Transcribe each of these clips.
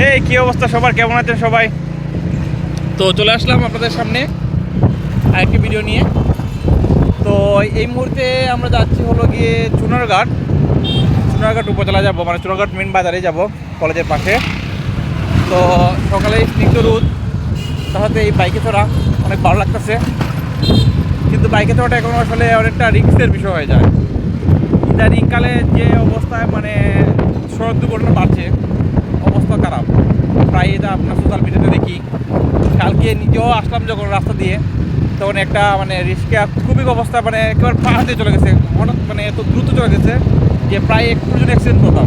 এই কি অবস্থা সবার, কেমন আছেন সবাই? তো চলে আসলাম আপনাদের সামনে আরেকটি ভিডিও নিয়ে। তো এই মুহূর্তে আমরা যাচ্ছি হলো গিয়ে চুনারঘাট উপজেলা যাব, মানে চুনারঘাট মেন বাজারে যাব কলেজের পাশে। তো সকালে স্নিগ্ধ রোদ, তাহলে এই বাইকে চড়া অনেক ভালো লাগতেছে, কিন্তু বাইকে চড়াটা এখন আসলে অনেকটা রিস্কের বিষয় হয়ে যায়। ইদানিংকালে যে অবস্থায় মানে সড়ক দুর্ঘটনা বাড়ছে, অবস্থা খারাপ। প্রায় এটা আপনার সোশ্যাল মিডিয়াতে দেখি। কালকে নিজেও আসলাম যখন রাস্তা দিয়ে, তখন একটা মানে রিস্কে খুবই অবস্থা, মানে একেবারে পাহাড় দিয়ে চলে গেছে, হঠাৎ মানে এত দ্রুত চলে গেছে যে প্রায় একটু জন অ্যাক্সিডেন্ট করতাম।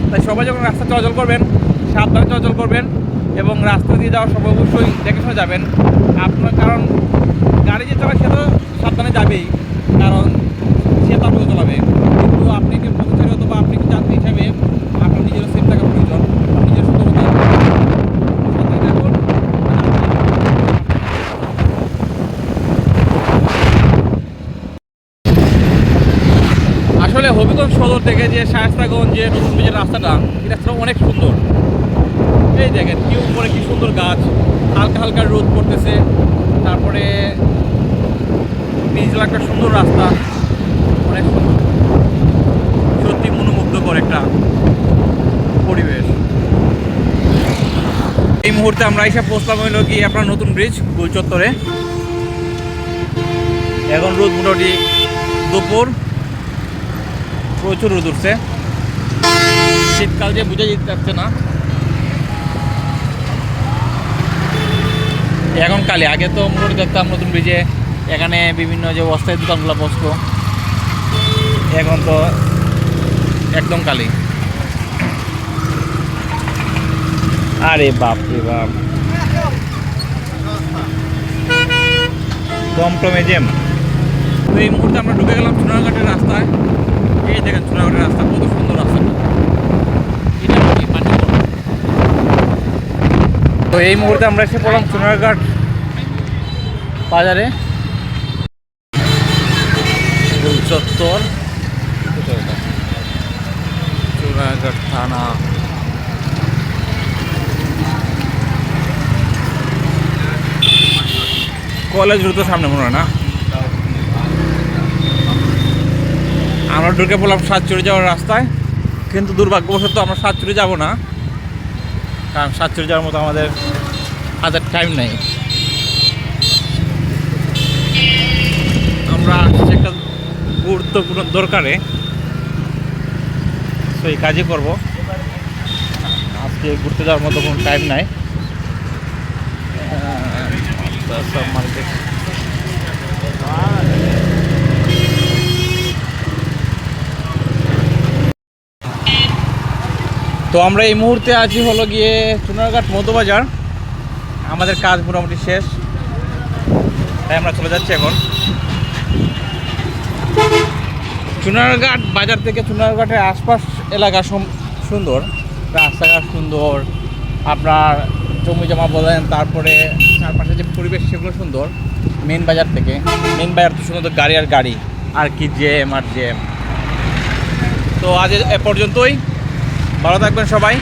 তাই সবাই যখন রাস্তা চলাচল করবেন সাবধানে চলাচল করবেন, এবং রাস্তা দিয়ে যাওয়ার সময় অবশ্যই দেখে শুনে যাবেন আপনার, কারণ গাড়ি যে চালায় সে তো সাবধানে যাবেই, কারণ সে তারপরে চালাবে। কিন্তু আপনি কি পথচারী অথবা আপনি কি যাত্রী হিসাবে আপনার নিজের সেফ থাকা প্রয়োজন, নিজের সতর্কতা। আসলে হবিগঞ্জ সদর থেকে যে শায়েস্তাগঞ্জ যে নতুন ব্রিজের রাস্তাটা, এই রাস্তাটা অনেক সুন্দর। এই দেখেন কি উপরে কি সুন্দর গাছ, হালকা হালকা রোদ পড়তেছে, তারপরে ব্রিজ একটা সুন্দর রাস্তা, অনেক সুন্দর, সত্যি মনোমুগ্ধকর একটা পরিবেশ। এই মুহূর্তে আমরা এসে পৌঁছলাম হইলো গিয়ে আপনার নতুন ব্রিজ গোল চত্বরে। এখন রোদ মোটামুটি দুপুর, প্রচুর রোদ উঠছে, শীতকাল যে বোঝা যেতে যাচ্ছে না। এখন কালি, আগে তো মোটামুটি দেখতাম নতুন ব্রিজে এখানে বিভিন্ন যে অস্থায়ী দোকানগুলো বসতো, এখন তো একদম কালি। আরে বাপ রে বাপ, টমটমে জ্যাম। তো এই মুহূর্তে আমরা ঢুকে গেলাম চুনারঘাটের রাস্তায়। এই দেখেন চুনারঘাটের রাস্তা, কত সুন্দর রাস্তাটা, এটা কি পানি। তো এই মুহূর্তে আমরা এসে পড়লাম চুনারঘাট বাজারে, চত্বর, চুনারঘাট থানা। কলেজ রুট তো সামনে মনে হয় না। আমরা ঢুকে পড়লাম সাতচুরি যাওয়ার রাস্তায়, কিন্তু দুর্ভাগ্যবশত আমরা সাতচুরি যাব না, কারণ সাতচুরি যাওয়ার মতো আমাদের হাতের টাইম নেই। আমরা আসছি একটা গুরুত্বপূর্ণ দরকারে, তো এই কাজই করবো। আজকে ঘুরতে যাওয়ার মতো কোনো টাইম নাই। সব মার্কেট তো আমরা এই মুহূর্তে আছি হলো গিয়ে চুনারঘাট মধ্যবাজার। আমাদের কাজ মোটামুটি শেষ, তাই আমরা চলে যাচ্ছি এখন চুনারঘাট বাজার থেকে। চুনারঘাটের আশপাশ এলাকা সুন্দর, রাস্তাঘাট সুন্দর, আপনার জমি জমা বলেন, তারপরে চারপাশে যে পরিবেশ সেগুলো সুন্দর। মেন বাজার থেকে, মেন বাজার তো সুন্দর, গাড়ি আর গাড়ি, আর কি জ্যাম আর জ্যাম। তো আজ এ পর্যন্তই, ভালো থাকবেন সবাই।